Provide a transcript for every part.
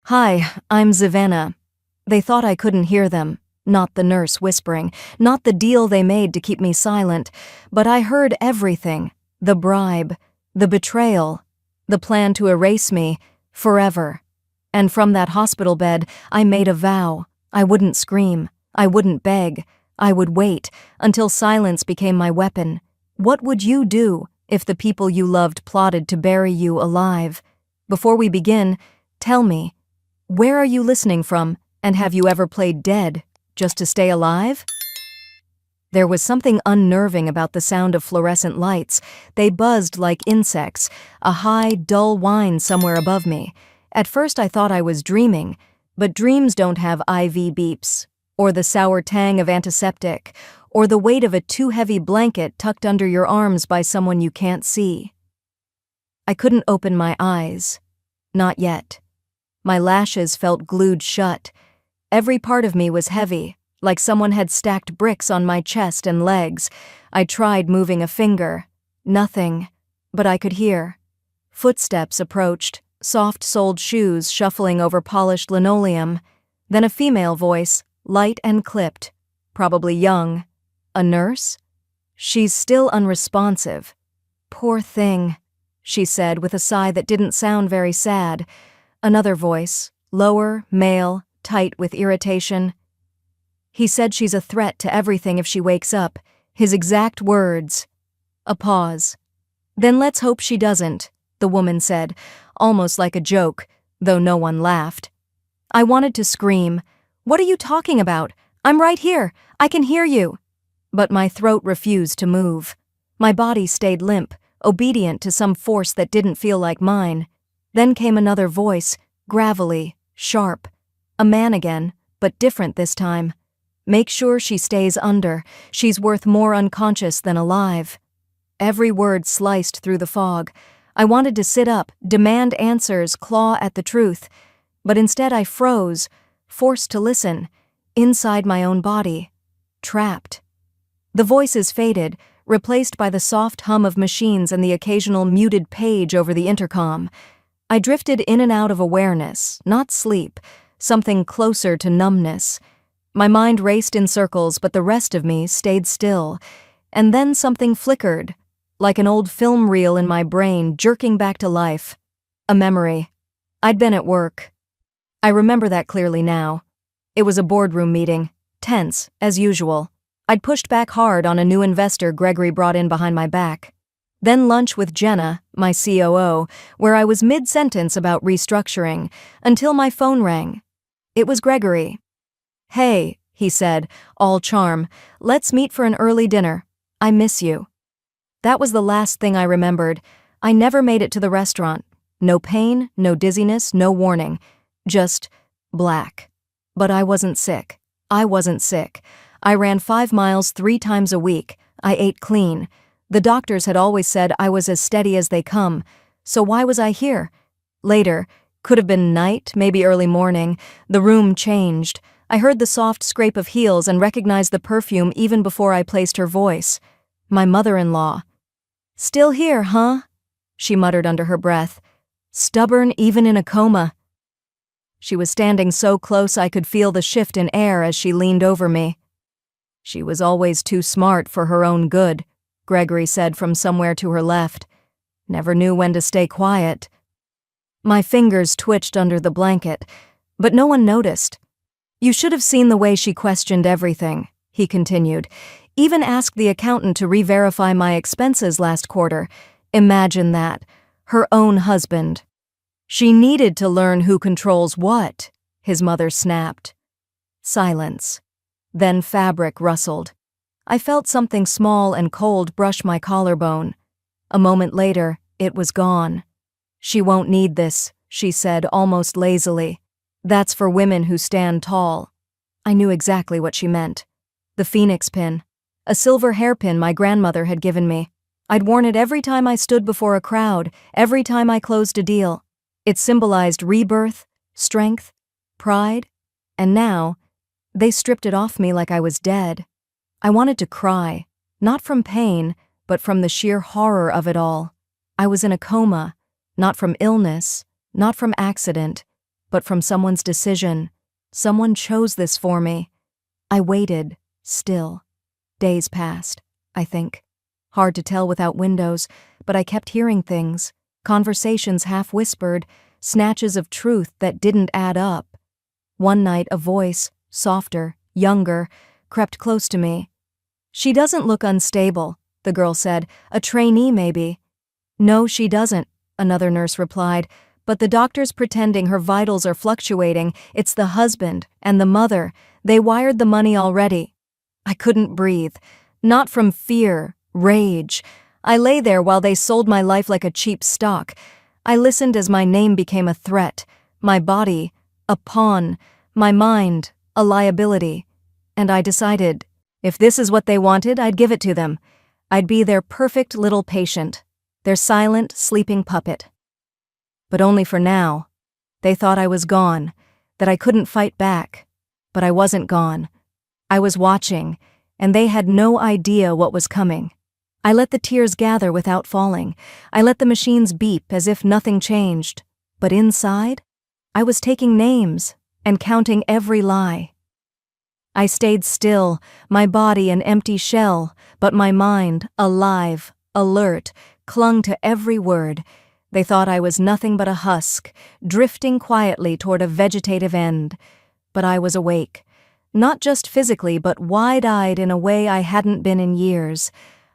Hi, I'm Savannah. They thought I couldn't hear them, not the nurse whispering, not the deal they made to keep me silent, but I heard everything. The bribe, the betrayal, the plan to erase me, forever. And from that hospital bed, I made a vow. I wouldn't scream, I wouldn't beg, I would wait until silence became my weapon. What would you do if the people you loved plotted to bury you alive? Before we begin, tell me, where are you listening from, and have you ever played dead just to stay alive? There was something unnerving about the sound of fluorescent lights. They buzzed like insects, a high, dull whine somewhere above me. At first I thought I was dreaming, but dreams don't have IV beeps, or the sour tang of antiseptic, or the weight of a too heavy blanket tucked under your arms by someone you can't see. I couldn't open my eyes. Not yet. My lashes felt glued shut. Every part of me was heavy, like someone had stacked bricks on my chest and legs. I tried moving a finger. Nothing. But I could hear. Footsteps approached, soft-soled shoes shuffling over polished linoleum. Then a female voice, light and clipped, probably young. A nurse? She's still unresponsive. Poor thing, she said with a sigh that didn't sound very sad. Another voice, lower, male, tight with irritation. He said she's a threat to everything if she wakes up. His exact words. A pause. Then let's hope she doesn't, the woman said, almost like a joke, though no one laughed. I wanted to scream. What are you talking about? I'm right here. I can hear you. But my throat refused to move. My body stayed limp, obedient to some force that didn't feel like mine. Then came another voice, gravelly, sharp. A man again, but different this time. Make sure she stays under. She's worth more unconscious than alive. Every word sliced through the fog. I wanted to sit up, demand answers, claw at the truth. But instead I froze, forced to listen, inside my own body. Trapped. The voices faded, replaced by the soft hum of machines and the occasional muted page over the intercom. I drifted in and out of awareness, not sleep, something closer to numbness. My mind raced in circles, but the rest of me stayed still. And then something flickered, like an old film reel in my brain jerking back to life. A memory. I'd been at work. I remember that clearly now. It was a boardroom meeting, tense, as usual. I'd pushed back hard on a new investor Gregory brought in behind my back. Then lunch with Jenna, my COO, where I was mid-sentence about restructuring, until my phone rang. It was Gregory. Hey, he said, all charm, let's meet for an early dinner. I miss you. That was the last thing I remembered. I never made it to the restaurant. No pain, no dizziness, no warning. Just black. But I wasn't sick. I wasn't sick. I ran 5 miles 3 times a week. I ate clean. The doctors had always said I was as steady as they come. So why was I here? Later, could have been night, maybe early morning, the room changed. I heard the soft scrape of heels and recognized the perfume even before I placed her voice. My mother-in-law. Still here, huh? She muttered under her breath. Stubborn even in a coma. She was standing so close I could feel the shift in air as she leaned over me. She was always too smart for her own good, Gregory said from somewhere to her left. Never knew when to stay quiet. My fingers twitched under the blanket, but no one noticed. You should have seen the way she questioned everything, he continued. Even asked the accountant to re-verify my expenses last quarter. Imagine that. Her own husband. She needed to learn who controls what, his mother snapped. Silence. Then fabric rustled. I felt something small and cold brush my collarbone. A moment later, it was gone. She won't need this, she said almost lazily. That's for women who stand tall. I knew exactly what she meant. The phoenix pin. A silver hairpin my grandmother had given me. I'd worn it every time I stood before a crowd, every time I closed a deal. It symbolized rebirth, strength, pride, and now, they stripped it off me like I was dead. I wanted to cry, not from pain, but from the sheer horror of it all. I was in a coma, not from illness, not from accident, but from someone's decision. Someone chose this for me. I waited, still. Days passed, I think. Hard to tell without windows, but I kept hearing things. Conversations half-whispered, snatches of truth that didn't add up. One night a voice, softer, younger, crept close to me. "She doesn't look unstable," the girl said. "A trainee, maybe." "No, she doesn't," another nurse replied. "But the doctor's pretending her vitals are fluctuating. It's the husband and the mother. They wired the money already." I couldn't breathe. Not from fear, rage. I lay there while they sold my life like a cheap stock. I listened as my name became a threat, my body, a pawn, my mind, a liability. And I decided, if this is what they wanted, I'd give it to them. I'd be their perfect little patient, their silent, sleeping puppet. But only for now. They thought I was gone, that I couldn't fight back. But I wasn't gone. I was watching, and they had no idea what was coming. I let the tears gather without falling. I let the machines beep as if nothing changed. But inside, I was taking names and counting every lie. I stayed still, my body an empty shell, but my mind, alive, alert, clung to every word. They thought I was nothing but a husk, drifting quietly toward a vegetative end. But I was awake, not just physically but wide-eyed in a way I hadn't been in years.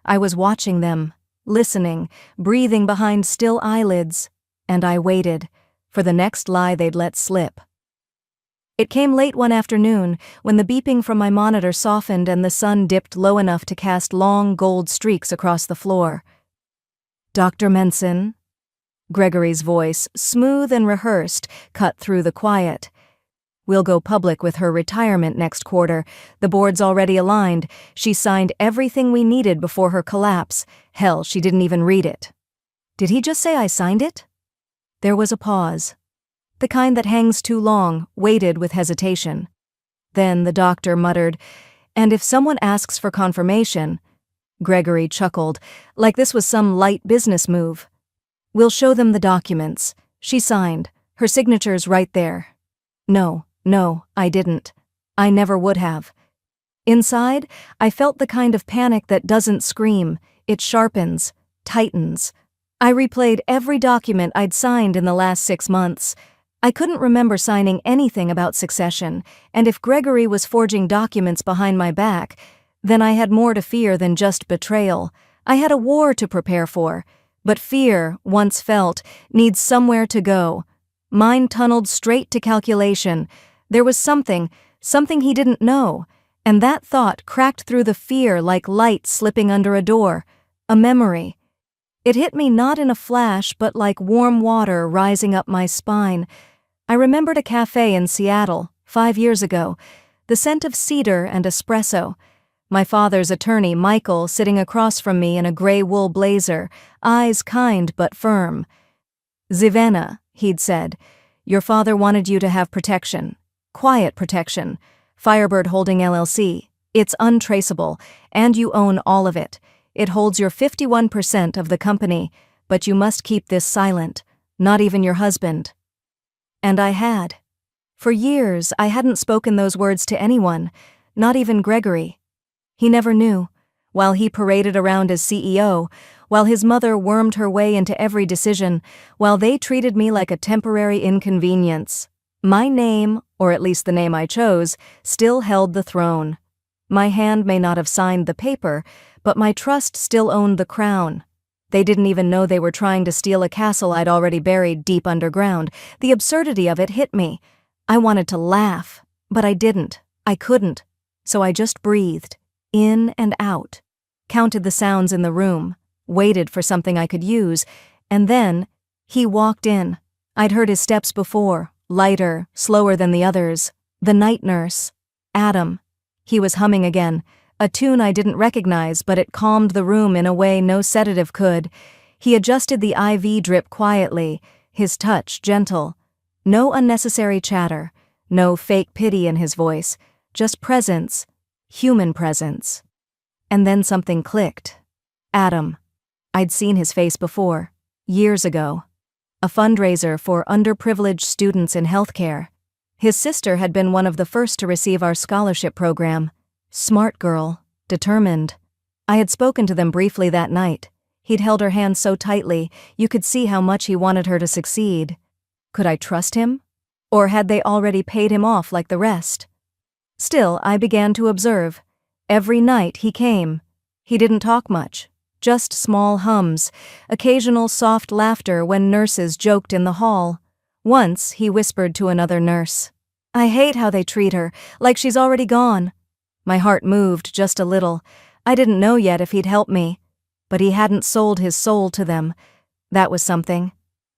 I was watching them, listening, breathing behind still eyelids, and I waited for the next lie they'd let slip. It came late one afternoon when the beeping from my monitor softened and the sun dipped low enough to cast long gold streaks across the floor. "Dr. Menson?" Gregory's voice, smooth and rehearsed, cut through the quiet. "We'll go public with her retirement next quarter. The board's already aligned. She signed everything we needed before her collapse. Hell, she didn't even read it." Did he just say I signed it? There was a pause. The kind that hangs too long, waited with hesitation. Then the doctor muttered, "And if someone asks for confirmation..." Gregory chuckled, like this was some light business move. "We'll show them the documents. She signed. Her signature's right there." No, I didn't. I never would have. Inside, I felt the kind of panic that doesn't scream. It sharpens, tightens. I replayed every document I'd signed in the last 6 months. I couldn't remember signing anything about succession, and if Gregory was forging documents behind my back, then I had more to fear than just betrayal. I had a war to prepare for. But fear, once felt, needs somewhere to go. Mine tunneled straight to calculation. There was something he didn't know, and that thought cracked through the fear like light slipping under a door. A memory. It hit me not in a flash, but like warm water rising up my spine. I remembered a cafe in Seattle, 5 years ago, the scent of cedar and espresso. My father's attorney, Michael, sitting across from me in a gray wool blazer, eyes kind but firm. "Zivana," he'd said, "your father wanted you to have protection. Quiet protection. Firebird Holding LLC. It's untraceable, and you own all of it. It holds your 51% of the company, but you must keep this silent, not even your husband." And I had. For years, I hadn't spoken those words to anyone, not even Gregory. He never knew. While he paraded around as CEO, while his mother wormed her way into every decision, while they treated me like a temporary inconvenience, my name, or at least the name I chose, still held the throne. My hand may not have signed the paper, but my trust still owned the crown. They didn't even know they were trying to steal a castle I'd already buried deep underground. The absurdity of it hit me. I wanted to laugh, but I didn't. I couldn't. So I just breathed, in and out, counted the sounds in the room, waited for something I could use, and then he walked in. I'd heard his steps before, lighter, slower than the others. The night nurse. Adam. He was humming again, a tune I didn't recognize, but it calmed the room in a way no sedative could. He adjusted the IV drip quietly, his touch gentle. No unnecessary chatter, no fake pity in his voice, just presence, human presence. And then something clicked. Adam. I'd seen his face before, years ago. a fundraiser for underprivileged students in healthcare. His sister had been one of the first to receive our scholarship program. Smart girl, determined. I had spoken to them briefly that night. He'd held her hand so tightly, you could see how much he wanted her to succeed. Could I trust him? Or had they already paid him off like the rest? Still, I began to observe. Every night he came. He didn't talk much, just small hums, occasional soft laughter when nurses joked in the hall. Once he whispered to another nurse, "I hate how they treat her, like she's already gone." My heart moved just a little. I didn't know yet if he'd help me. But he hadn't sold his soul to them. That was something.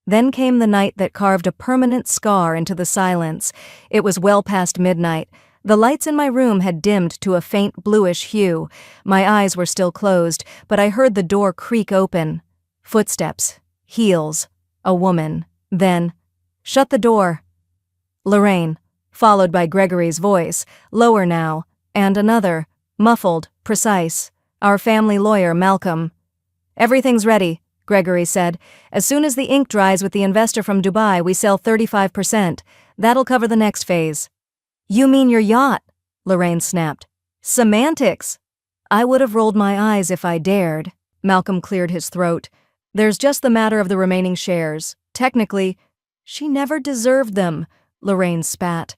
Then came the night that carved a permanent scar into the silence. It was well past midnight. The lights in my room had dimmed to a faint bluish hue. My eyes were still closed, but I heard the door creak open. Footsteps. Heels. A woman. Then, "Shut the door." Lorraine, followed by Gregory's voice, lower now, and another, muffled, precise. Our family lawyer, Malcolm. "Everything's ready," Gregory said. "As soon as the ink dries with the investor from Dubai, we sell 35%. That'll cover the next phase." "You mean your yacht?" Lorraine snapped. "Semantics!" I would have rolled my eyes if I dared. Malcolm cleared his throat. "There's just the matter of the remaining shares. Technically, she never deserved them," Lorraine spat.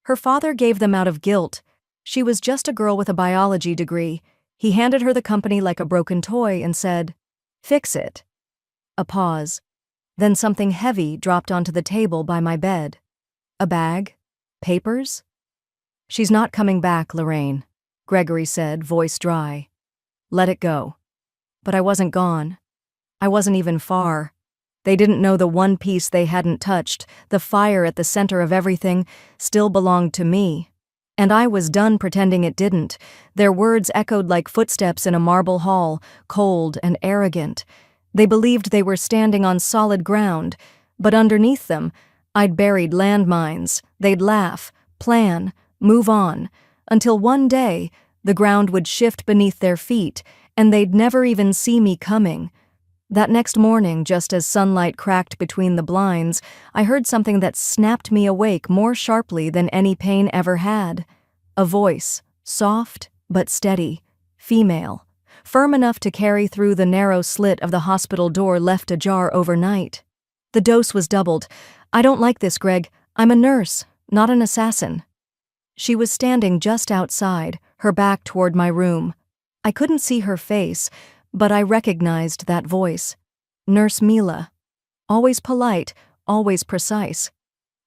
"Her father gave them out of guilt. She was just a girl with a biology degree. He handed her the company like a broken toy and said, 'Fix it.'" A pause. Then something heavy dropped onto the table by my bed. A bag? Papers? "She's not coming back, Lorraine," Gregory said, voice dry. "Let it go." But I wasn't gone. I wasn't even far. They didn't know the one piece they hadn't touched, the fire at the center of everything, still belonged to me. And I was done pretending it didn't. Their words echoed like footsteps in a marble hall, cold and arrogant. They believed they were standing on solid ground, but underneath them, I'd buried landmines. They'd laugh, plan, move on, until one day, the ground would shift beneath their feet, and they'd never even see me coming. That next morning, just as sunlight cracked between the blinds, I heard something that snapped me awake more sharply than any pain ever had. A voice, soft but steady, female, firm enough to carry through the narrow slit of the hospital door left ajar overnight. The dose was doubled. "I don't like this, Greg. I'm a nurse, not an assassin." She was standing just outside, her back toward my room. I couldn't see her face, but I recognized that voice. Nurse Mila. Always polite, always precise.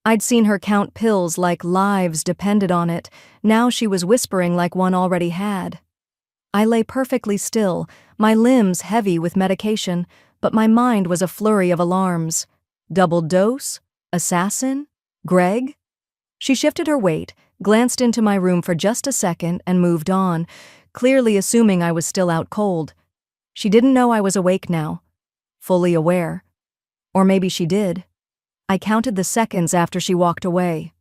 I'd seen her count pills like lives depended on it. Now she was whispering like one already had. I lay perfectly still, my limbs heavy with medication, but my mind was a flurry of alarms. Double dose? Assassin? Greg? She shifted her weight, glanced into my room for just a second, and moved on, clearly assuming I was still out cold. She didn't know I was awake now. Fully aware. Or maybe she did. I counted the seconds after she walked away.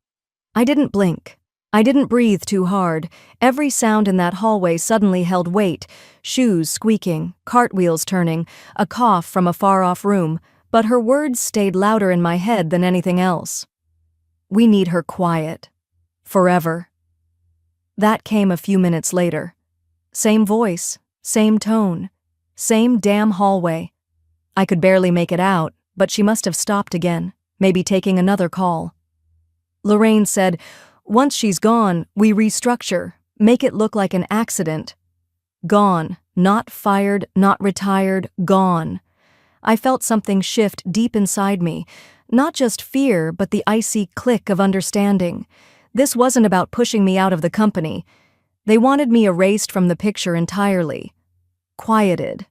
I didn't blink. I didn't breathe too hard. Every sound in that hallway suddenly held weight. Shoes squeaking, cartwheels turning, a cough from a far-off room, but her words stayed louder in my head than anything else. "We need her quiet. Forever." That came a few minutes later. Same voice, same tone, same damn hallway. I could barely make it out, but she must have stopped again, maybe taking another call. Lorraine said, "Once she's gone, we restructure, make it look like an accident." Gone, not fired, not retired, gone. I felt something shift deep inside me, not just fear, but the icy click of understanding. This wasn't about pushing me out of the company. They wanted me erased from the picture entirely. Quieted.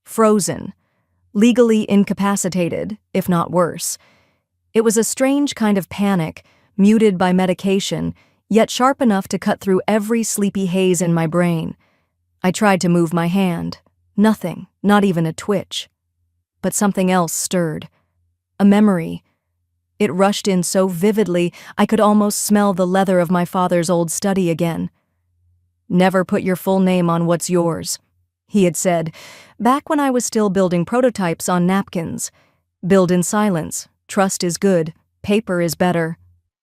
Frozen. Legally incapacitated, if not worse. It was a strange kind of panic, muted by medication, yet sharp enough to cut through every sleepy haze in my brain. I tried to move my hand. Nothing, not even a twitch. But something else stirred. A memory. It rushed in so vividly I could almost smell the leather of my father's old study again. "Never put your full name on what's yours," he had said, back when I was still building prototypes on napkins. Build in silence. Trust is good. Paper is better.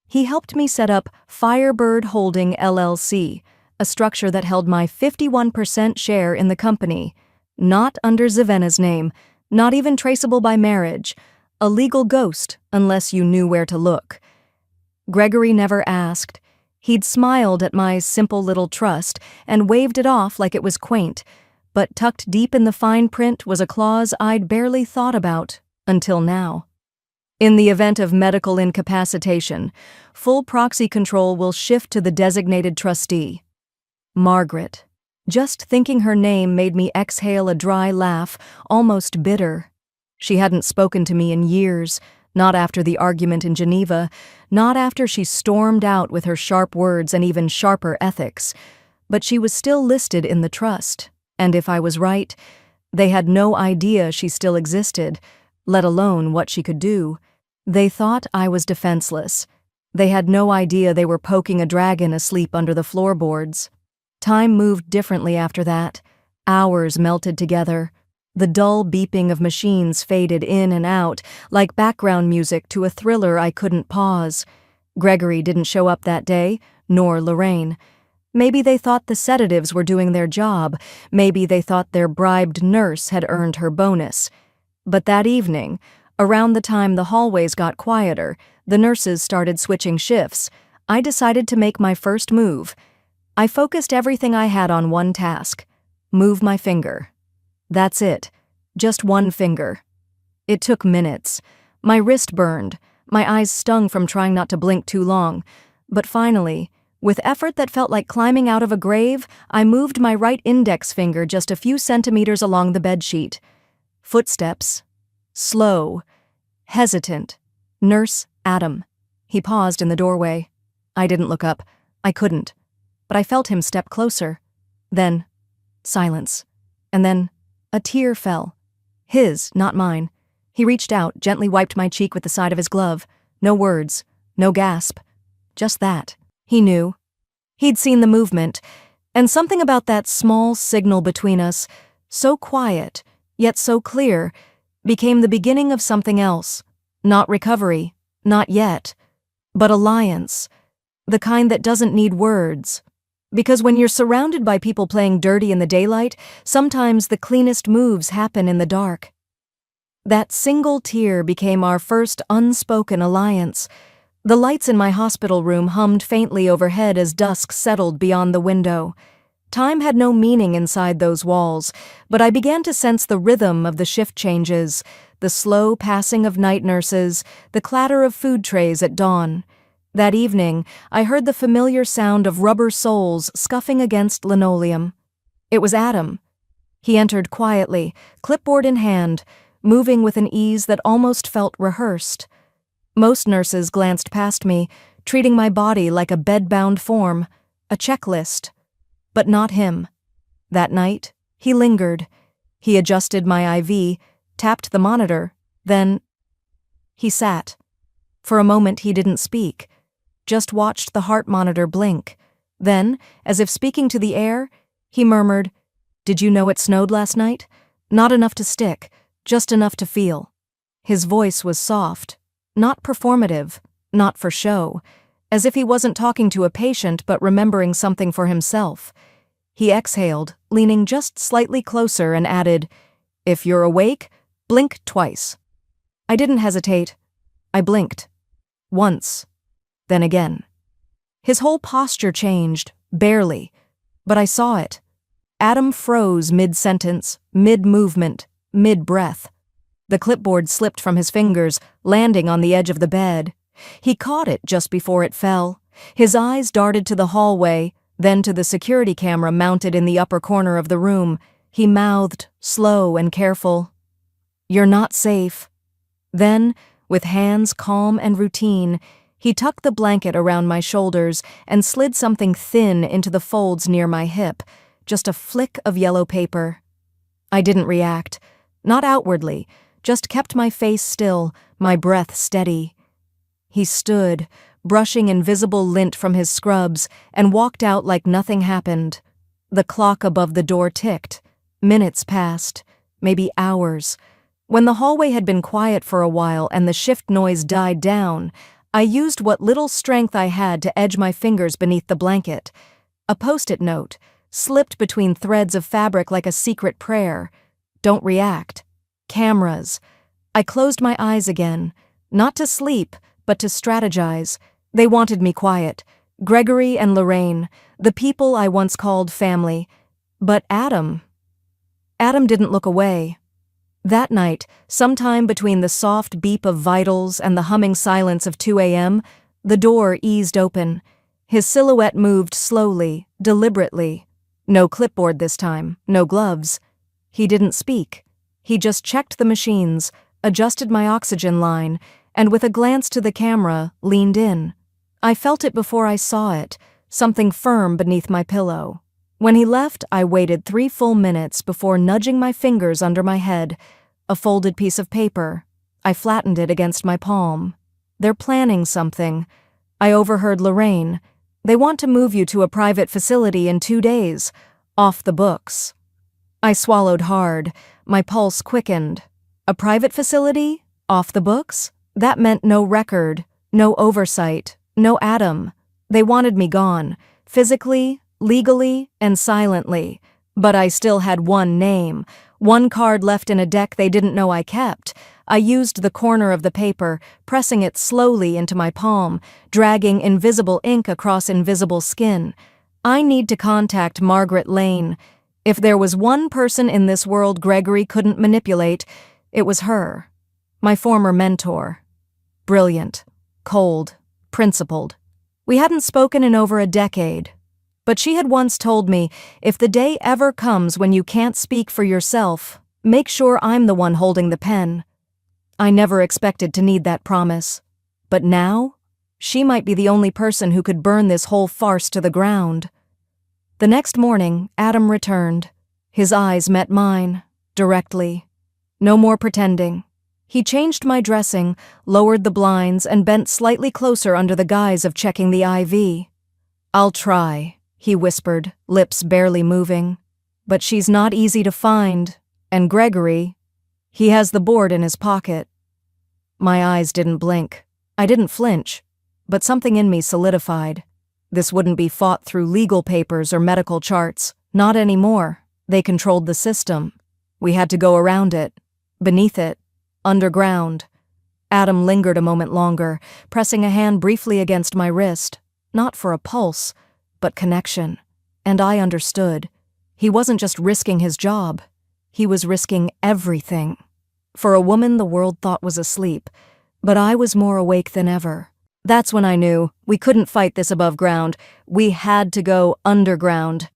He helped me set up Firebird Holding LLC, a structure that held my 51% share in the company. Not under Zavena's name, not even traceable by marriage. A legal ghost, unless you knew where to look. Gregory never asked. He'd smiled at my simple little trust and waved it off like it was quaint, but tucked deep in the fine print was a clause I'd barely thought about until now. In the event of medical incapacitation, full proxy control will shift to the designated trustee. Margaret. Just thinking her name made me exhale a dry laugh, almost bitter. She hadn't spoken to me in years, not after the argument in Geneva, not after she stormed out with her sharp words and even sharper ethics, but she was still listed in the trust, and if I was right, they had no idea she still existed, let alone what she could do. They thought I was defenseless. They had no idea they were poking a dragon asleep under the floorboards. Time moved differently after that. Hours melted together. The dull beeping of machines faded in and out, like background music to a thriller I couldn't pause. Gregory didn't show up that day, nor Lorraine. Maybe they thought the sedatives were doing their job. Maybe they thought their bribed nurse had earned her bonus. But that evening, around the time the hallways got quieter, the nurses started switching shifts, I decided to make my first move. I focused everything I had on one task: move my finger. That's it. Just one finger. It took minutes. My wrist burned. My eyes stung from trying not to blink too long. But finally, with effort that felt like climbing out of a grave, I moved my right index finger just a few centimeters along the bedsheet. Footsteps. Slow. Hesitant. Nurse Adam. He paused in the doorway. I didn't look up. I couldn't. But I felt him step closer. Then, silence. And then, a tear fell. His, not mine. He reached out, gently wiped my cheek with the side of his glove. No words. No gasp. Just that. He knew. He'd seen the movement, and something about that small signal between us, so quiet, yet so clear, became the beginning of something else. Not recovery. Not yet. But alliance. The kind that doesn't need words. Because when you're surrounded by people playing dirty in the daylight, sometimes the cleanest moves happen in the dark. That single tear became our first unspoken alliance. The lights in my hospital room hummed faintly overhead as dusk settled beyond the window. Time had no meaning inside those walls, but I began to sense the rhythm of the shift changes, the slow passing of night nurses, the clatter of food trays at dawn. That evening, I heard the familiar sound of rubber soles scuffing against linoleum. It was Adam. He entered quietly, clipboard in hand, moving with an ease that almost felt rehearsed. Most nurses glanced past me, treating my body like a bed-bound form, a checklist. But not him. That night, he lingered. He adjusted my IV, tapped the monitor, then he sat. For a moment he didn't speak, just watched the heart monitor blink. Then, as if speaking to the air, he murmured, "Did you know it snowed last night? Not enough to stick, just enough to feel." His voice was soft, not performative, not for show, as if he wasn't talking to a patient but remembering something for himself. He exhaled, leaning just slightly closer, and added, "If you're awake, blink twice." I didn't hesitate. I blinked. Once. Then again. His whole posture changed, barely, but I saw it. Adam froze mid-sentence, mid-movement, mid-breath. The clipboard slipped from his fingers, landing on the edge of the bed. He caught it just before it fell. His eyes darted to the hallway, then to the security camera mounted in the upper corner of the room. He mouthed, slow and careful, "You're not safe." Then, with hands calm and routine, he tucked the blanket around my shoulders and slid something thin into the folds near my hip, just a flick of yellow paper. I didn't react, not outwardly, just kept my face still, my breath steady. He stood, brushing invisible lint from his scrubs, and walked out like nothing happened. The clock above the door ticked. Minutes passed, maybe hours. When the hallway had been quiet for a while and the shift noise died down, I used what little strength I had to edge my fingers beneath the blanket. A post-it note, slipped between threads of fabric like a secret prayer. Don't react. Cameras. I closed my eyes again, not to sleep, but to strategize. They wanted me quiet. Gregory and Lorraine, the people I once called family. But Adam didn't look away. That night, sometime between the soft beep of vitals and the humming silence of 2 a.m., the door eased open. His silhouette moved slowly, deliberately. No clipboard this time, no gloves. He didn't speak. He just checked the machines, adjusted my oxygen line, and with a glance to the camera, leaned in. I felt it before I saw it, something firm beneath my pillow. When he left, I waited 3 full minutes before nudging my fingers under my head. A folded piece of paper. I flattened it against my palm. They're planning something. I overheard Lorraine. They want to move you to a private facility in 2 days. Off the books. I swallowed hard. My pulse quickened. A private facility? Off the books? That meant no record, no oversight, no Adam. They wanted me gone. Physically, legally, and silently. But I still had one name, one card left in a deck they didn't know I kept. I used the corner of the paper, pressing it slowly into my palm, dragging invisible ink across invisible skin. I need to contact Margaret Lane. If there was one person in this world Gregory couldn't manipulate, it was her. My former mentor. Brilliant, cold, principled. We hadn't spoken in over a decade. But she had once told me, if the day ever comes when you can't speak for yourself, make sure I'm the one holding the pen. I never expected to need that promise. But now, she might be the only person who could burn this whole farce to the ground. The next morning, Adam returned. His eyes met mine, directly. No more pretending. He changed my dressing, lowered the blinds, and bent slightly closer under the guise of checking the IV. "I'll try," he whispered, lips barely moving. "But she's not easy to find, and Gregory, he has the board in his pocket." My eyes didn't blink. I didn't flinch, but something in me solidified. This wouldn't be fought through legal papers or medical charts. Not anymore. They controlled the system. We had to go around it, beneath it, underground. Adam lingered a moment longer, pressing a hand briefly against my wrist, not for a pulse, but connection. And I understood. He wasn't just risking his job. He was risking everything. For a woman the world thought was asleep, but I was more awake than ever. That's when I knew we couldn't fight this above ground. We had to go underground.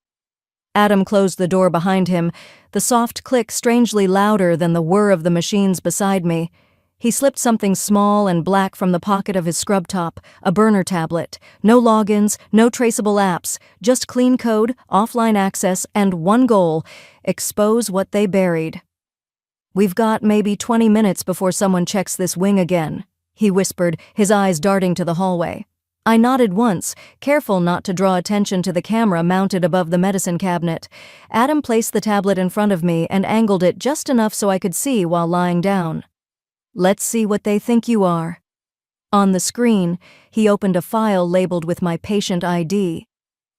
Adam closed the door behind him, the soft click strangely louder than the whir of the machines beside me. He slipped something small and black from the pocket of his scrub top, a burner tablet. No logins, no traceable apps, just clean code, offline access, and one goal: expose what they buried. "We've got maybe 20 minutes before someone checks this wing again," he whispered, his eyes darting to the hallway. I nodded once, careful not to draw attention to the camera mounted above the medicine cabinet. Adam placed the tablet in front of me and angled it just enough so I could see while lying down. "Let's see what they think you are." On the screen, he opened a file labeled with my patient ID.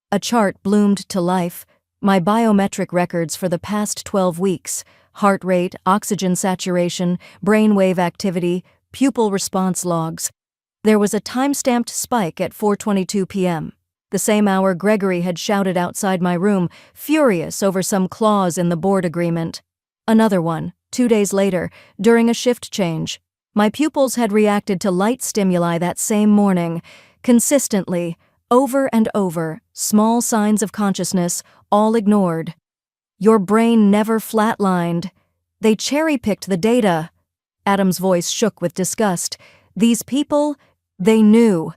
A chart bloomed to life, my biometric records for the past 12 weeks, heart rate, oxygen saturation, brainwave activity, pupil response logs. There was a time-stamped spike at 4:22 p.m., the same hour Gregory had shouted outside my room, furious over some clause in the board agreement. Another one, 2 days later, during a shift change. My pupils had reacted to light stimuli that same morning, consistently, over and over, small signs of consciousness, all ignored. Your brain never flatlined. They cherry-picked the data. Adam's voice shook with disgust. These people, they knew.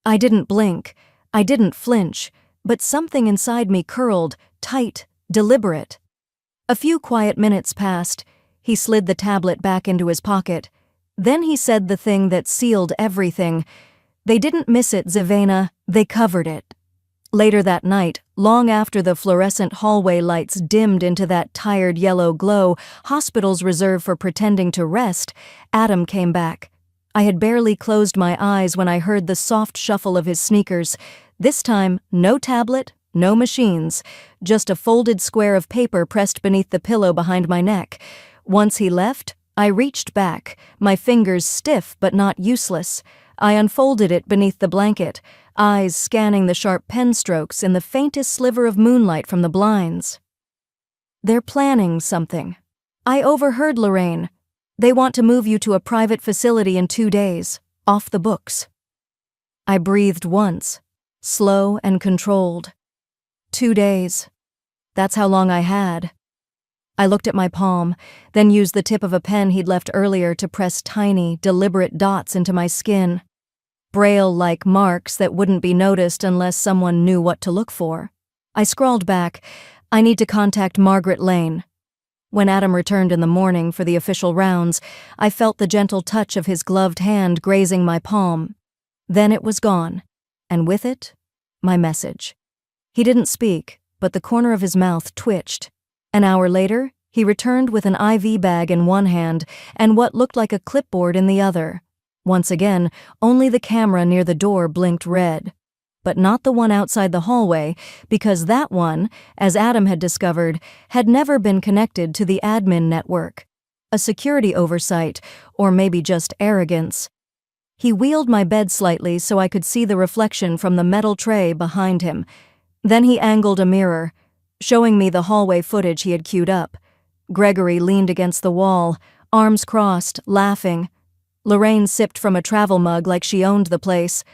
I didn't blink. I didn't flinch. But something inside me curled, tight, deliberate. A few quiet minutes passed. He slid the tablet back into his pocket. Then he said the thing that sealed everything. "They didn't miss it, Zavena. They covered it." Later that night, long after the fluorescent hallway lights dimmed into that tired yellow glow hospitals reserve for pretending to rest, Adam came back. I had barely closed my eyes when I heard the soft shuffle of his sneakers. This time, no tablet, no machines, just a folded square of paper pressed beneath the pillow behind my neck. Once he left, I reached back, my fingers stiff but not useless. I unfolded it beneath the blanket, eyes scanning the sharp pen strokes in the faintest sliver of moonlight from the blinds. They're planning something. I overheard Lorraine. They want to move you to a private facility in 2 days, off the books. I breathed once, slow and controlled. 2 days. That's how long I had. I looked at my palm, then used the tip of a pen he'd left earlier to press tiny, deliberate dots into my skin. Braille-like marks that wouldn't be noticed unless someone knew what to look for. I scrawled back, I need to contact Margaret Lane. When Adam returned in the morning for the official rounds, I felt the gentle touch of his gloved hand grazing my palm. Then it was gone, and with it, my message. He didn't speak, but the corner of his mouth twitched. An hour later, he returned with an IV bag in one hand and what looked like a clipboard in the other. Once again, only the camera near the door blinked red. But not the one outside the hallway, because that one, as Adam had discovered, had never been connected to the admin network. A security oversight, or maybe just arrogance. He wheeled my bed slightly so I could see the reflection from the metal tray behind him. Then he angled a mirror, showing me the hallway footage he had queued up. Gregory leaned against the wall, arms crossed, laughing. Lorraine sipped from a travel mug like she owned the place.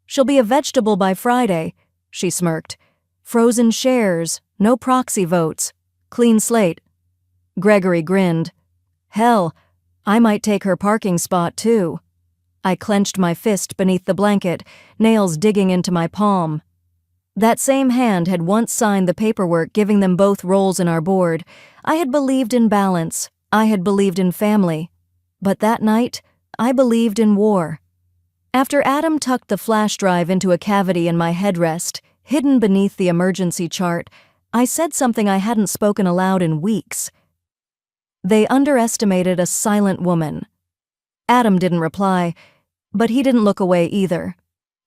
"She'll be a vegetable by Friday," she smirked. "Frozen shares, no proxy votes, clean slate." Gregory grinned. "Hell, I might take her parking spot too." I clenched my fist beneath the blanket, nails digging into my palm. That same hand had once signed the paperwork giving them both roles in our board. I had believed in balance. I had believed in family. But that night, I believed in war. After Adam tucked the flash drive into a cavity in my headrest, hidden beneath the emergency chart, I said something I hadn't spoken aloud in weeks. They underestimated a silent woman. Adam didn't reply, but he didn't look away either.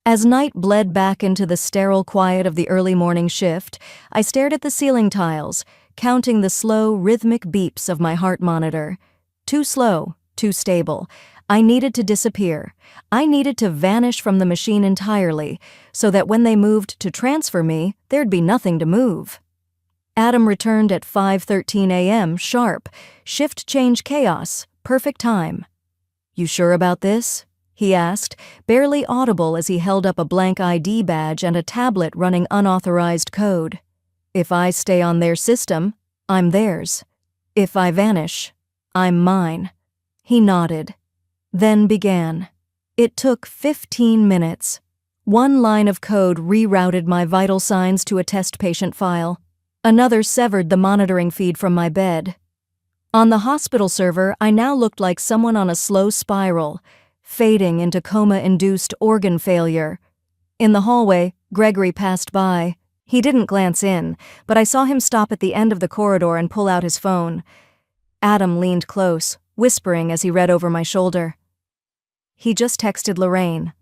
As night bled back into the sterile quiet of the early morning shift, I stared at the ceiling tiles, counting the slow, rhythmic beeps of my heart monitor. Too slow, too stable. I needed to disappear. I needed to vanish from the machine entirely, so that when they moved to transfer me, there'd be nothing to move. Adam returned at 5:13 a.m. sharp. Shift change chaos. Perfect time. "You sure about this?" he asked, barely audible as he held up a blank ID badge and a tablet running unauthorized code. "If I stay on their system, I'm theirs. If I vanish, I'm mine." He nodded, then began. It took 15 minutes. One line of code rerouted my vital signs to a test patient file. Another severed the monitoring feed from my bed. On the hospital server, I now looked like someone on a slow spiral, fading into coma-induced organ failure. In the hallway, Gregory passed by. He didn't glance in, but I saw him stop at the end of the corridor and pull out his phone. Adam leaned close, whispering as he read over my shoulder. He just texted Lorraine.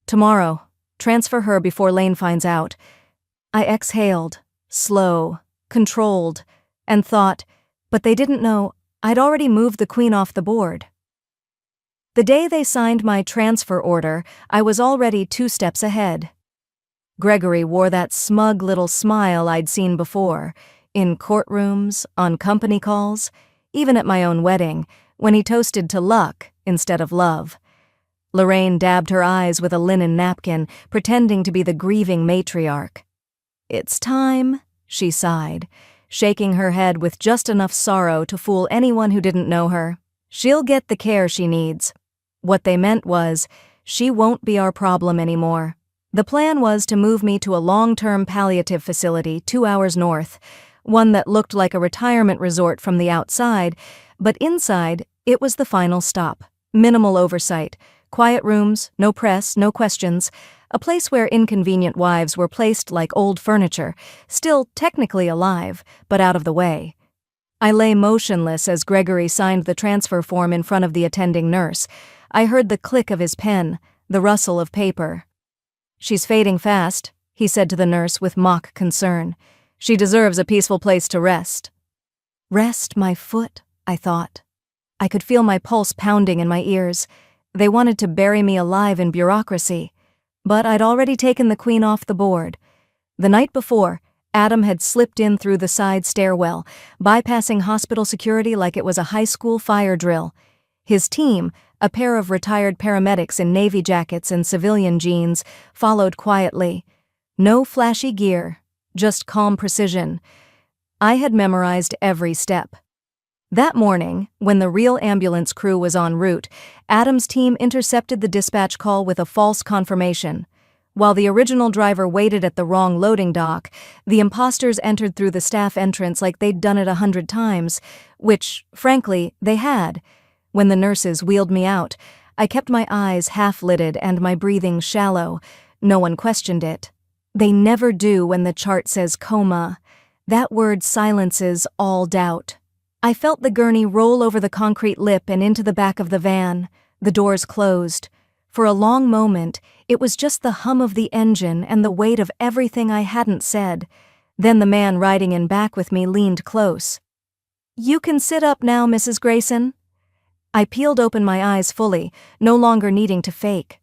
"Tomorrow. Transfer her before Lane finds out." I exhaled, slow, controlled, and thought, but they didn't know I'd already moved the queen off the board. The day they signed my transfer order, I was already 2 steps ahead. Gregory wore that smug little smile I'd seen before, in courtrooms, on company calls, even at my own wedding, when he toasted to luck instead of love. Lorraine dabbed her eyes with a linen napkin, pretending to be the grieving matriarch. "It's time," she sighed, shaking her head with just enough sorrow to fool anyone who didn't know her. "She'll get the care she needs." What they meant was, she won't be our problem anymore. The plan was to move me to a long-term palliative facility 2 hours north, one that looked like a retirement resort from the outside, but inside, it was the final stop. Minimal oversight, quiet rooms, no press, no questions, a place where inconvenient wives were placed like old furniture, still technically alive, but out of the way. I lay motionless as Gregory signed the transfer form in front of the attending nurse. I heard the click of his pen, the rustle of paper. "She's fading fast," he said to the nurse with mock concern. "She deserves a peaceful place to rest." Rest my foot, I thought. I could feel my pulse pounding in my ears. They wanted to bury me alive in bureaucracy. But I'd already taken the queen off the board. The night before, Adam had slipped in through the side stairwell, bypassing hospital security like it was a high school fire drill. His team, a pair of retired paramedics in navy jackets and civilian jeans, followed quietly. No flashy gear, just calm precision. I had memorized every step. That morning, when the real ambulance crew was en route, Adam's team intercepted the dispatch call with a false confirmation. While the original driver waited at the wrong loading dock, the imposters entered through the staff entrance like they'd done it 100 times, which, frankly, they had. When the nurses wheeled me out, I kept my eyes half-lidded and my breathing shallow. No one questioned it. They never do when the chart says coma. That word silences all doubt. I felt the gurney roll over the concrete lip and into the back of the van. The doors closed. For a long moment, it was just the hum of the engine and the weight of everything I hadn't said. Then the man riding in back with me leaned close. "You can sit up now, Mrs. Grayson." I peeled open my eyes fully, no longer needing to fake.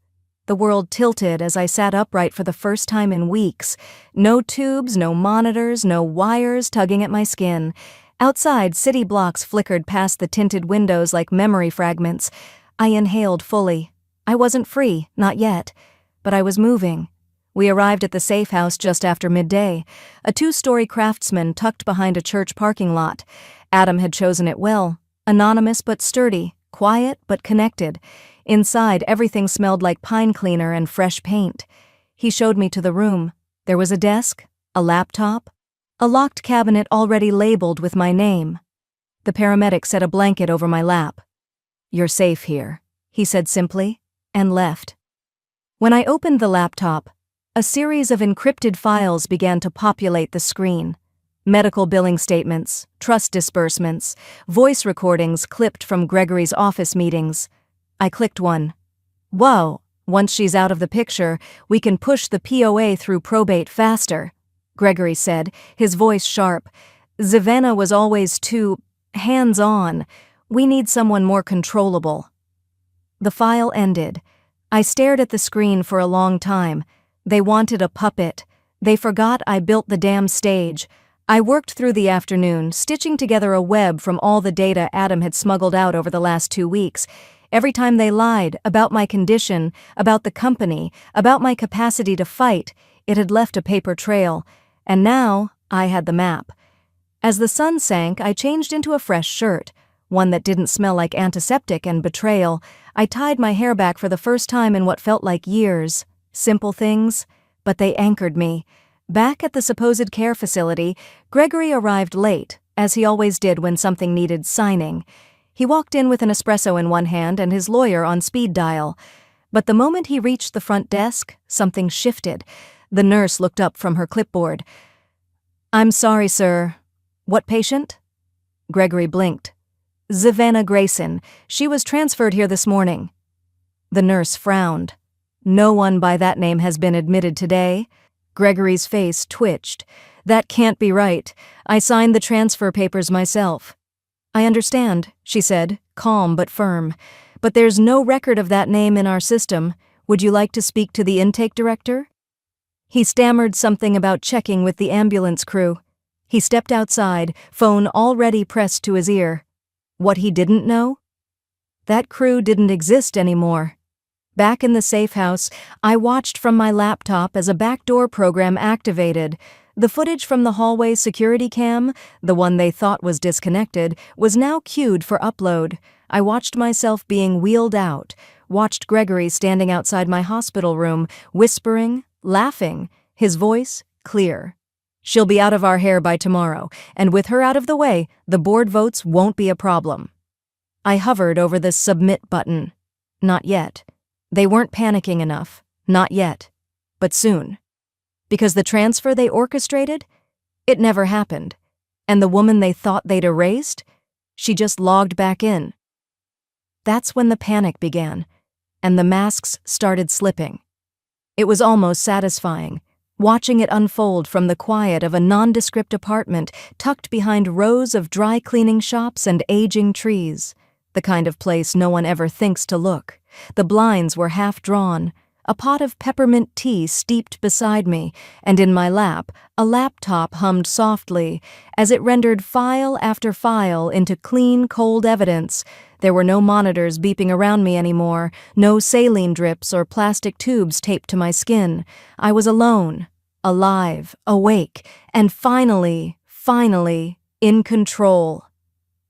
The world tilted as I sat upright for the first time in weeks. No tubes, no monitors, no wires tugging at my skin. Outside, city blocks flickered past the tinted windows like memory fragments. I inhaled fully. I wasn't free, not yet, but I was moving. We arrived at the safe house just after midday, a 2-story craftsman tucked behind a church parking lot. Adam had chosen it well, anonymous but sturdy, quiet but connected. Inside, everything smelled like pine cleaner and fresh paint. He showed me to the room. There was a desk, a laptop, a locked cabinet already labeled with my name. The paramedic set a blanket over my lap. "You're safe here," he said simply, and left. When I opened the laptop, a series of encrypted files began to populate the screen. Medical billing statements, trust disbursements, voice recordings clipped from Gregory's office meetings. I clicked one. "Whoa, once she's out of the picture, we can push the POA through probate faster," Gregory said, his voice sharp. "Savannah was always too hands-on. We need someone more controllable." The file ended. I stared at the screen for a long time. They wanted a puppet. They forgot I built the damn stage. I worked through the afternoon, stitching together a web from all the data Adam had smuggled out over the last 2 weeks. Every time they lied about my condition, about the company, about my capacity to fight, it had left a paper trail. And now I had the map. As the sun sank, I changed into a fresh shirt, one that didn't smell like antiseptic and betrayal. I tied my hair back for the first time in what felt like years. Simple things, but they anchored me. Back at the supposed care facility, Gregory arrived late, as he always did when something needed signing. He walked in with an espresso in one hand and his lawyer on speed dial. But the moment he reached the front desk, something shifted. The nurse looked up from her clipboard. "I'm sorry, sir. What patient?" Gregory blinked. "Savannah Grayson. She was transferred here this morning." The nurse frowned. "No one by that name has been admitted today." Gregory's face twitched. "That can't be right. I signed the transfer papers myself." "I understand," she said, calm but firm. "But there's no record of that name in our system. Would you like to speak to the intake director?" He stammered something about checking with the ambulance crew. He stepped outside, phone already pressed to his ear. What he didn't know? That crew didn't exist anymore. Back in the safe house, I watched from my laptop as a backdoor program activated. The footage from the hallway security cam, the one they thought was disconnected, was now queued for upload. I watched myself being wheeled out, watched Gregory standing outside my hospital room, whispering, laughing, his voice clear. "She'll be out of our hair by tomorrow, and with her out of the way, the board votes won't be a problem." I hovered over the submit button. Not yet. They weren't panicking enough. Not yet. but soon. Because the transfer they orchestrated? It never happened. And the woman they thought they'd erased? She just logged back in. That's when the panic began, and the masks started slipping. It was almost satisfying, watching it unfold from the quiet of a nondescript apartment tucked behind rows of dry cleaning shops and aging trees, the kind of place no one ever thinks to look. The blinds were half drawn, a pot of peppermint tea steeped beside me, and in my lap, a laptop hummed softly as it rendered file after file into clean, cold evidence. There were no monitors beeping around me anymore, no saline drips or plastic tubes taped to my skin. I was alone, alive, awake, and finally, in control.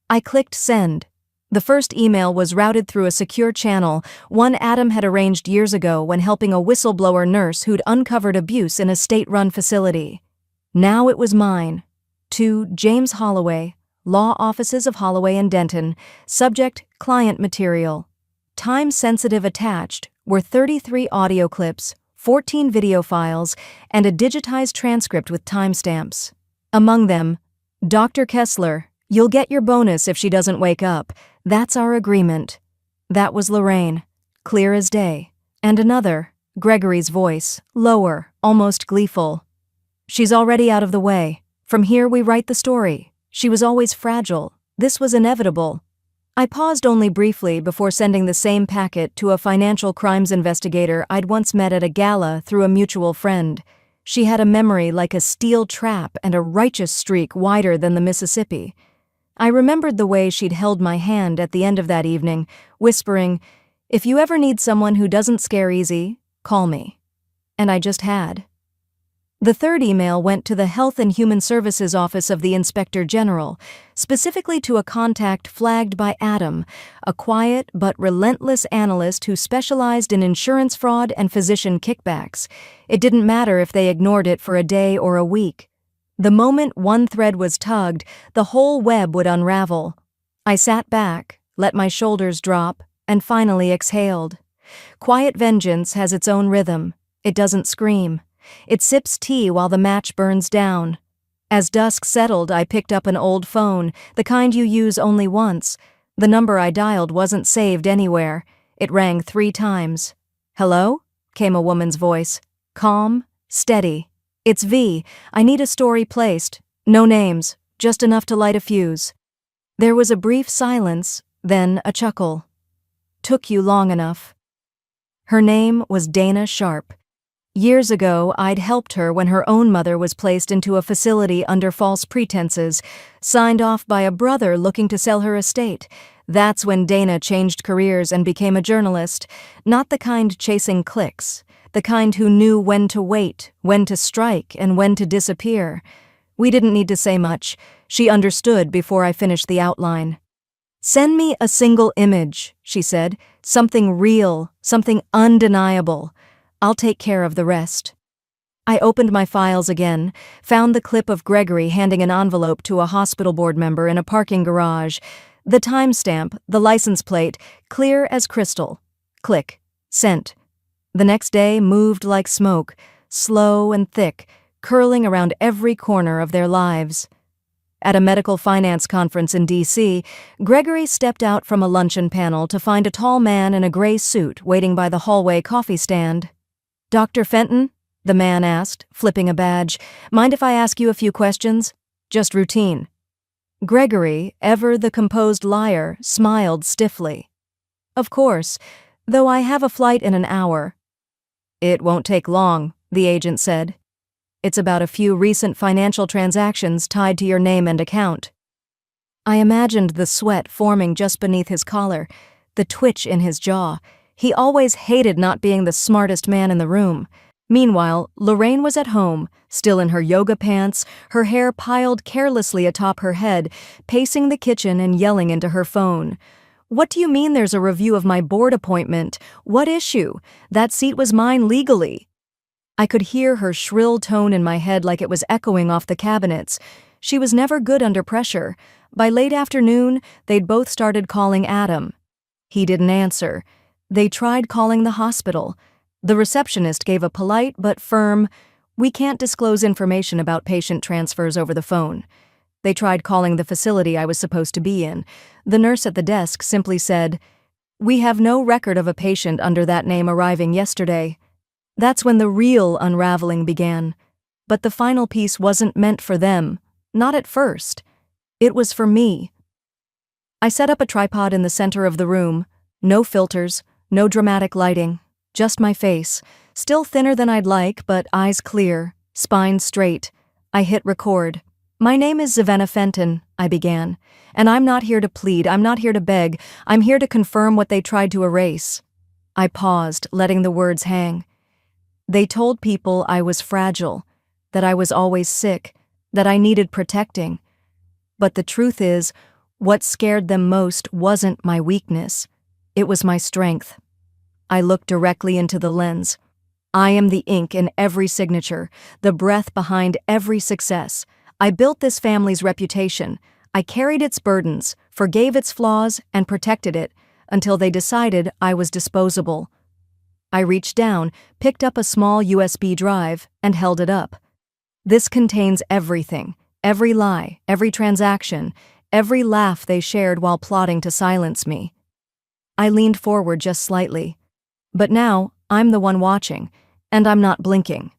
I clicked send. The first email was routed through a secure channel, one Adam had arranged years ago when helping a whistleblower nurse who'd uncovered abuse in a state-run facility. Now it was mine. To James Holloway, Law Offices of Holloway and Denton, subject, client material. Time-sensitive attached were 33 audio clips, 14 video files, and a digitized transcript with timestamps. Among them, Dr. Kessler, you'll get your bonus if she doesn't wake up. That's our agreement. That was Lorraine, clear as day. And another, Gregory's voice, lower, almost gleeful. She's already out of the way. From here we write the story. She was always fragile. This was inevitable. I paused only briefly before sending the same packet to a financial crimes investigator I'd once met at a gala through a mutual friend. She had a memory like a steel trap and a righteous streak wider than the Mississippi. I remembered the way she'd held my hand at the end of that evening, whispering, "If you ever need someone who doesn't scare easy, call me." And I just had. The third email went to the Health and Human Services Office of the Inspector General, specifically to a contact flagged by Adam, a quiet but relentless analyst who specialized in insurance fraud and physician kickbacks. It didn't matter if they ignored it for a day or a week. The moment one thread was tugged, the whole web would unravel. I sat back, let my shoulders drop, and finally exhaled. Quiet vengeance has its own rhythm. It doesn't scream. It sips tea while the match burns down. As dusk settled, I picked up an old phone, the kind you use only once. The number I dialed wasn't saved anywhere. It rang 3 times. "Hello?" came a woman's voice. Calm, steady. "It's V. I need a story placed. No names, just enough to light a fuse." There was a brief silence, then a chuckle. "Took you long enough." Her name was Dana Sharp. Years ago, I'd helped her when her own mother was placed into a facility under false pretenses, signed off by a brother looking to sell her estate. That's when Dana changed careers and became a journalist, not the kind chasing clicks, the kind who knew when to wait, when to strike, and when to disappear. We didn't need to say much. She understood before I finished the outline. "Send me a single image," she said, "something real, something undeniable. I'll take care of the rest." I opened my files again, found the clip of Gregory handing an envelope to a hospital board member in a parking garage. The timestamp, the license plate, clear as crystal. Click. Sent. The next day moved like smoke, slow and thick, curling around every corner of their lives. At a medical finance conference in D.C., Gregory stepped out from a luncheon panel to find a tall man in a gray suit waiting by the hallway coffee stand. "Dr. Fenton?" the man asked, flipping a badge. "Mind if I ask you a few questions? Just routine." Gregory, ever the composed liar, smiled stiffly. "Of course, though I have a flight in an hour." "It won't take long," the agent said. "It's about a few recent financial transactions tied to your name and account." I imagined the sweat forming just beneath his collar, the twitch in his jaw. He always hated not being the smartest man in the room. Meanwhile, Lorraine was at home, still in her yoga pants, her hair piled carelessly atop her head, pacing the kitchen and yelling into her phone. "What do you mean there's a review of my board appointment? What issue? That seat was mine legally." I could hear her shrill tone in my head like it was echoing off the cabinets. She was never good under pressure. By late afternoon, they'd both started calling Adam. He didn't answer. They tried calling the hospital. The receptionist gave a polite but firm, "We can't disclose information about patient transfers over the phone." They tried calling the facility I was supposed to be in. The nurse at the desk simply said, "We have no record of a patient under that name arriving yesterday." That's when the real unraveling began. But the final piece wasn't meant for them, not at first. It was for me. I set up a tripod in the center of the room. No filters, no dramatic lighting, just my face, still thinner than I'd like, but eyes clear, spine straight. I hit record. "My name is Savannah Fenton," I began, "and I'm not here to plead, I'm not here to beg, I'm here to confirm what they tried to erase." I paused, letting the words hang. They told people I was fragile, that I was always sick, that I needed protecting. But the truth is, what scared them most wasn't my weakness. It was my strength. I looked directly into the lens. I am the ink in every signature, the breath behind every success. I built this family's reputation. I carried its burdens, forgave its flaws, and protected it until they decided I was disposable. I reached down, picked up a small USB drive, and held it up. This contains everything, every lie, every transaction, every laugh they shared while plotting to silence me. I leaned forward just slightly. But now, I'm the one watching, and I'm not blinking.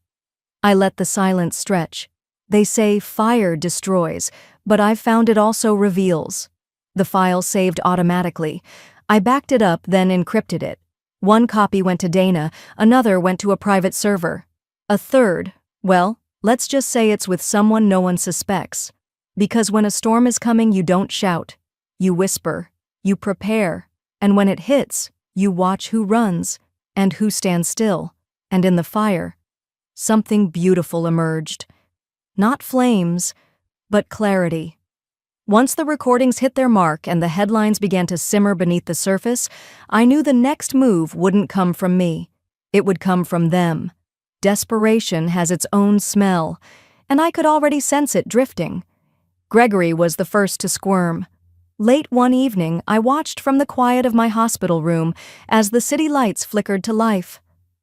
I let the silence stretch. They say fire destroys, but I've found it also reveals. The file saved automatically. I backed it up, then encrypted it. One copy went to Dana, another went to a private server. A third, well, let's just say it's with someone no one suspects. Because when a storm is coming, you don't shout. You whisper. You prepare. And when it hits, you watch who runs and who stands still. And in the fire, something beautiful emerged. Not flames, but clarity. Once the recordings hit their mark and the headlines began to simmer beneath the surface, I knew the next move wouldn't come from me. It would come from them. Desperation has its own smell, and I could already sense it drifting. Gregory was the first to squirm. Late one evening, I watched from the quiet of my hospital room as the city lights flickered to life.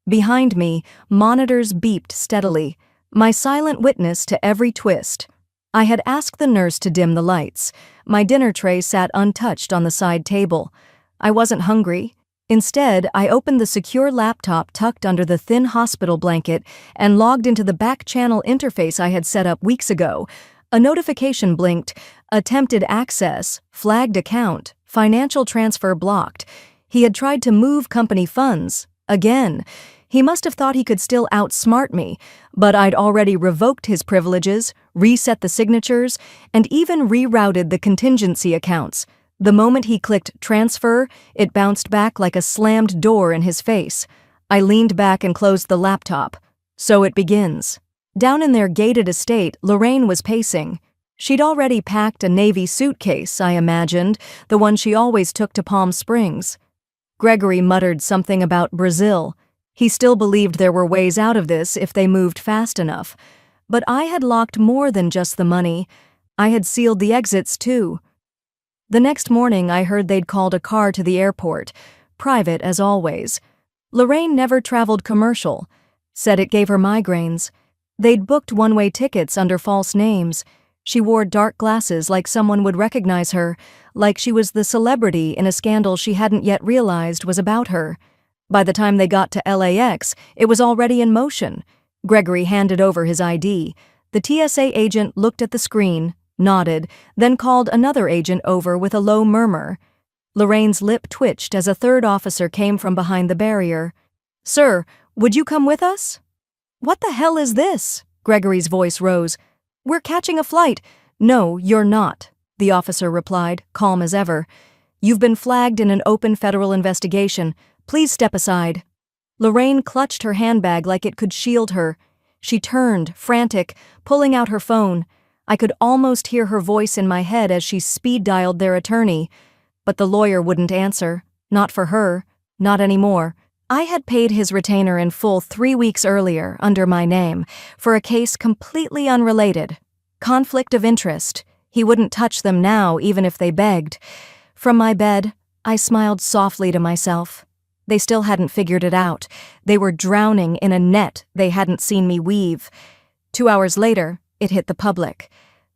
Behind me, monitors beeped steadily, my silent witness to every twist. I had asked the nurse to dim the lights. My dinner tray sat untouched on the side table. I wasn't hungry. Instead, I opened the secure laptop tucked under the thin hospital blanket and logged into the back channel interface I had set up weeks ago. A notification blinked. Attempted access, flagged account, financial transfer blocked. He had tried to move company funds. Again. He must have thought he could still outsmart me, but I'd already revoked his privileges, reset the signatures, and even rerouted the contingency accounts. The moment he clicked transfer, it bounced back like a slammed door in his face. I leaned back and closed the laptop. So it begins. Down in their gated estate, Lorraine was pacing. She'd already packed a Navy suitcase, I imagined, the one she always took to Palm Springs. Gregory muttered something about Brazil. He still believed there were ways out of this if they moved fast enough. But I had locked more than just the money. I had sealed the exits, too. The next morning, I heard they'd called a car to the airport. Private, as always. Lorraine never traveled commercial. Said it gave her migraines. They'd booked one-way tickets under false names. She wore dark glasses like someone would recognize her, like she was the celebrity in a scandal she hadn't yet realized was about her. By the time they got to LAX, it was already in motion. Gregory handed over his ID. The TSA agent looked at the screen, nodded, then called another agent over with a low murmur. Lorraine's lip twitched as a third officer came from behind the barrier. "Sir, would you come with us?" "What the hell is this?" Gregory's voice rose. "We're catching a flight." "No, you're not," the officer replied, calm as ever. "You've been flagged in an open federal investigation. Please step aside." Lorraine clutched her handbag like it could shield her. She turned, frantic, pulling out her phone. I could almost hear her voice in my head as she speed-dialed their attorney. But the lawyer wouldn't answer. Not for her. Not anymore. I had paid his retainer in full 3 weeks earlier, under my name, for a case completely unrelated. Conflict of interest. He wouldn't touch them now, even if they begged. From my bed, I smiled softly to myself. They still hadn't figured it out. They were drowning in a net they hadn't seen me weave. 2 hours later, it hit the public.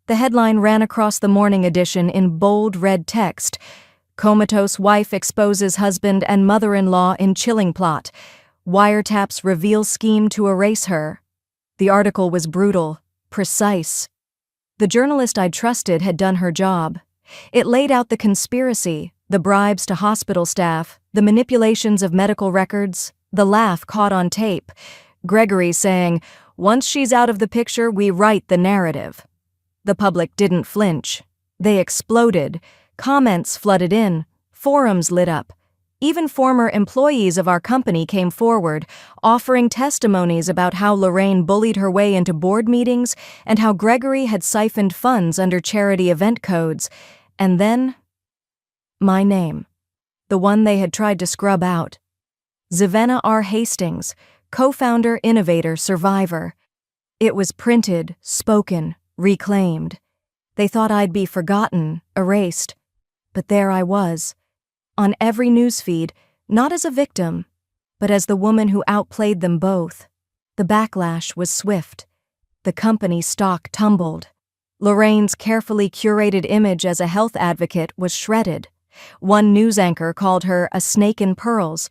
The headline ran across the morning edition in bold red text: "Comatose wife exposes husband and mother-in-law in chilling plot. Wiretaps reveal scheme to erase her." The article was brutal, precise. The journalist I'd trusted had done her job. It laid out the conspiracy, the bribes to hospital staff, the manipulations of medical records, the laugh caught on tape. Gregory saying, "Once she's out of the picture, we write the narrative." The public didn't flinch. They exploded. Comments flooded in. Forums lit up. Even former employees of our company came forward, offering testimonies about how Lorraine bullied her way into board meetings and how Gregory had siphoned funds under charity event codes. And then, my name. The one they had tried to scrub out. Zavenna R. Hastings, co-founder, innovator, survivor. It was printed, spoken, reclaimed. They thought I'd be forgotten, erased. But there I was, on every newsfeed, not as a victim, but as the woman who outplayed them both. The backlash was swift. The company stock tumbled. Lorraine's carefully curated image as a health advocate was shredded. One news anchor called her a snake in pearls.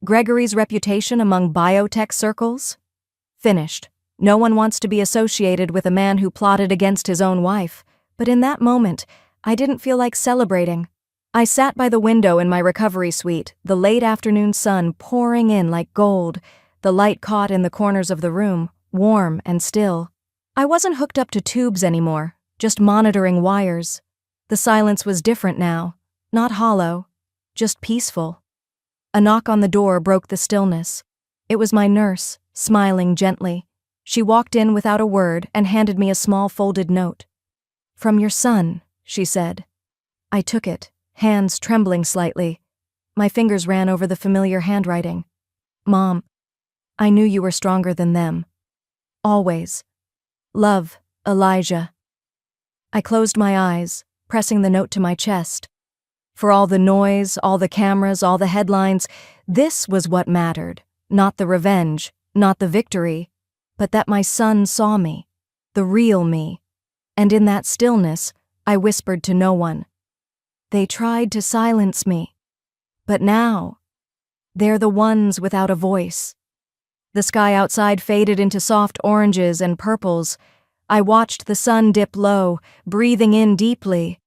Gregory's reputation among biotech circles? Finished. No one wants to be associated with a man who plotted against his own wife. But in that moment, I didn't feel like celebrating. I sat by the window in my recovery suite, the late afternoon sun pouring in like gold, the light caught in the corners of the room, warm and still. I wasn't hooked up to tubes anymore, just monitoring wires. The silence was different now, not hollow, just peaceful. A knock on the door broke the stillness. It was my nurse, smiling gently. She walked in without a word and handed me a small folded note. "From your son," she said. I took it, hands trembling slightly. My fingers ran over the familiar handwriting. "Mom, I knew you were stronger than them. Always. Love, Elijah." I closed my eyes, pressing the note to my chest. For all the noise, all the cameras, all the headlines, this was what mattered. Not the revenge, not the victory, but that my son saw me, the real me. And in that stillness, I whispered to no one. They tried to silence me. But now, they're the ones without a voice. The sky outside faded into soft oranges and purples. I watched the sun dip low, breathing in deeply.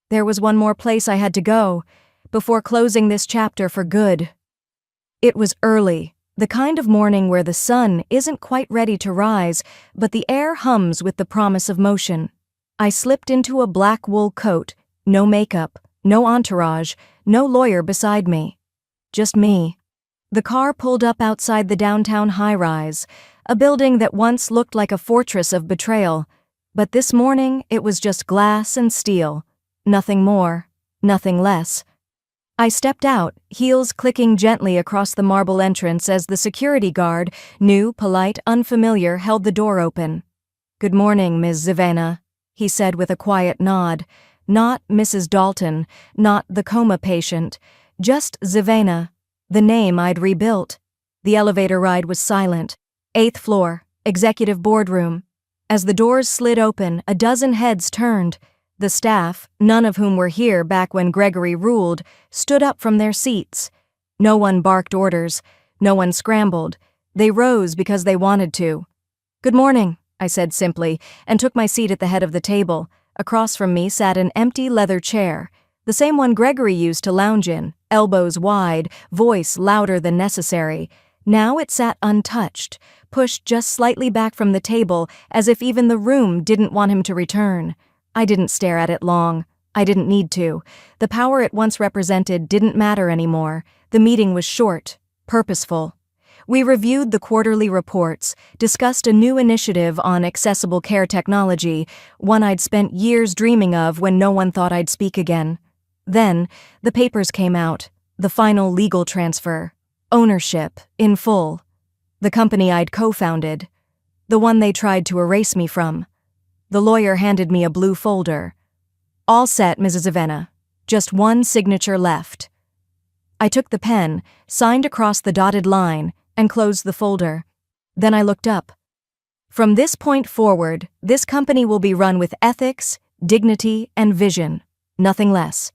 There was one more place I had to go, before closing this chapter for good. It was early, the kind of morning where the sun isn't quite ready to rise, but the air hums with the promise of motion. I slipped into a black wool coat, no makeup, no entourage, no lawyer beside me. Just me. The car pulled up outside the downtown high-rise, a building that once looked like a fortress of betrayal, but this morning it was just glass and steel. Nothing more, nothing less. I stepped out, heels clicking gently across the marble entrance as the security guard, new, polite, unfamiliar, held the door open. "Good morning, Ms. Zavenna," he said with a quiet nod. Not Mrs. Dalton, not the coma patient, just Zavenna, the name I'd rebuilt. The elevator ride was silent. 8th floor, executive boardroom. As the doors slid open, a dozen heads turned. The staff, none of whom were here back when Gregory ruled, stood up from their seats. No one barked orders. No one scrambled. They rose because they wanted to. "Good morning," I said simply, and took my seat at the head of the table. Across from me sat an empty leather chair, the same one Gregory used to lounge in, elbows wide, voice louder than necessary. Now it sat untouched, pushed just slightly back from the table, as if even the room didn't want him to return. I didn't stare at it long. I didn't need to. The power it once represented didn't matter anymore. The meeting was short, purposeful. We reviewed the quarterly reports, discussed a new initiative on accessible care technology, one I'd spent years dreaming of when no one thought I'd speak again. Then, the papers came out, the final legal transfer, ownership, in full. The company I'd co-founded, the one they tried to erase me from. The lawyer handed me a blue folder. "All set, Mrs. Zavenna. Just one signature left." I took the pen, signed across the dotted line, and closed the folder. Then I looked up. From this point forward, this company will be run with ethics, dignity, and vision, nothing less.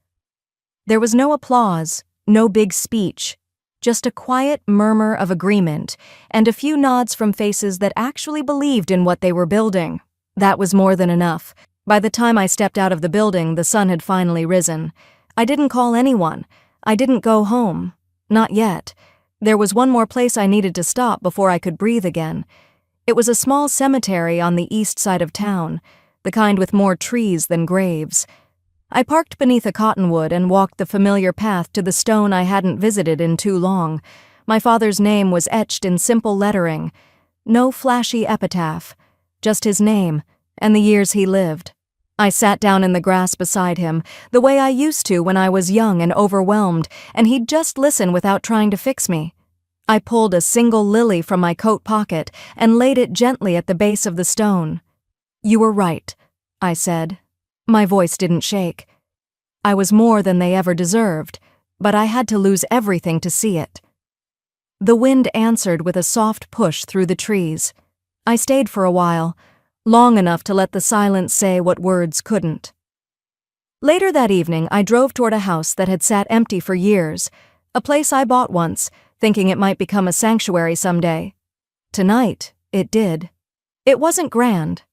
There was no applause, no big speech, just a quiet murmur of agreement and a few nods from faces that actually believed in what they were building. That was more than enough. By the time I stepped out of the building, the sun had finally risen. I didn't call anyone. I didn't go home. Not yet. There was one more place I needed to stop before I could breathe again. It was a small cemetery on the east side of town, the kind with more trees than graves. I parked beneath a cottonwood and walked the familiar path to the stone I hadn't visited in too long. My father's name was etched in simple lettering. No flashy epitaph, just his name and the years he lived. I sat down in the grass beside him, the way I used to when I was young and overwhelmed, and he'd just listen without trying to fix me. I pulled a single lily from my coat pocket and laid it gently at the base of the stone. "You were right," I said. My voice didn't shake. I was more than they ever deserved, but I had to lose everything to see it. The wind answered with a soft push through the trees. I stayed for a while, long enough to let the silence say what words couldn't. Later that evening, I drove toward a house that had sat empty for years, a place I bought once, thinking it might become a sanctuary someday. Tonight, it did. It wasn't grand.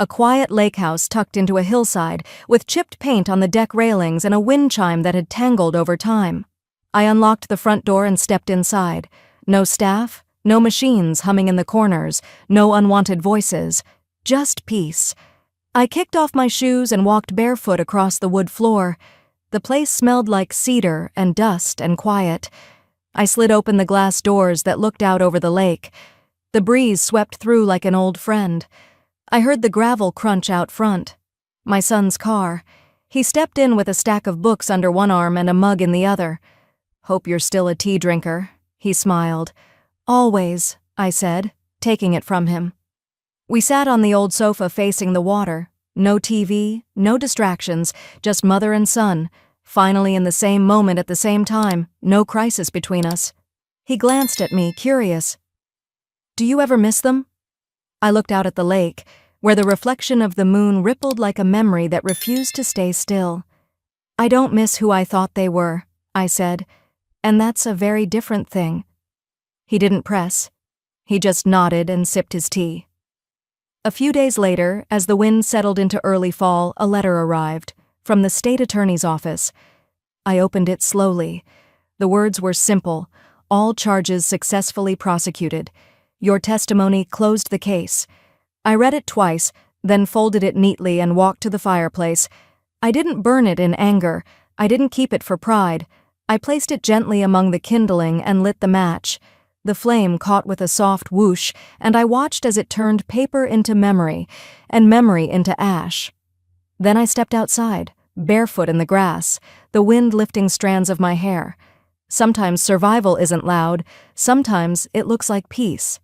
A quiet lake house tucked into a hillside, with chipped paint on the deck railings and a wind chime that had tangled over time. I unlocked the front door and stepped inside. No staff, no machines humming in the corners, no unwanted voices. Just peace. I kicked off my shoes and walked barefoot across the wood floor. The place smelled like cedar and dust and quiet. I slid open the glass doors that looked out over the lake. The breeze swept through like an old friend. I heard the gravel crunch out front. My son's car. He stepped in with a stack of books under one arm and a mug in the other. "Hope you're still a tea drinker," he smiled. "Always," I said, taking it from him. We sat on the old sofa facing the water. No TV, no distractions, just mother and son, finally in the same moment at the same time, no crisis between us. He glanced at me, curious. "Do you ever miss them?" I looked out at the lake, where the reflection of the moon rippled like a memory that refused to stay still. "I don't miss who I thought they were," I said, "and that's a very different thing." He didn't press. He just nodded and sipped his tea. A few days later, as the wind settled into early fall, a letter arrived from the state attorney's office. I opened it slowly. The words were simple: "All charges successfully prosecuted. Your testimony closed the case." I read it twice, then folded it neatly and walked to the fireplace. I didn't burn it in anger. I didn't keep it for pride. I placed it gently among the kindling and lit the match. The flame caught with a soft whoosh, and I watched as it turned paper into memory, and memory into ash. Then I stepped outside, barefoot in the grass, the wind lifting strands of my hair. Sometimes survival isn't loud, sometimes it looks like peace.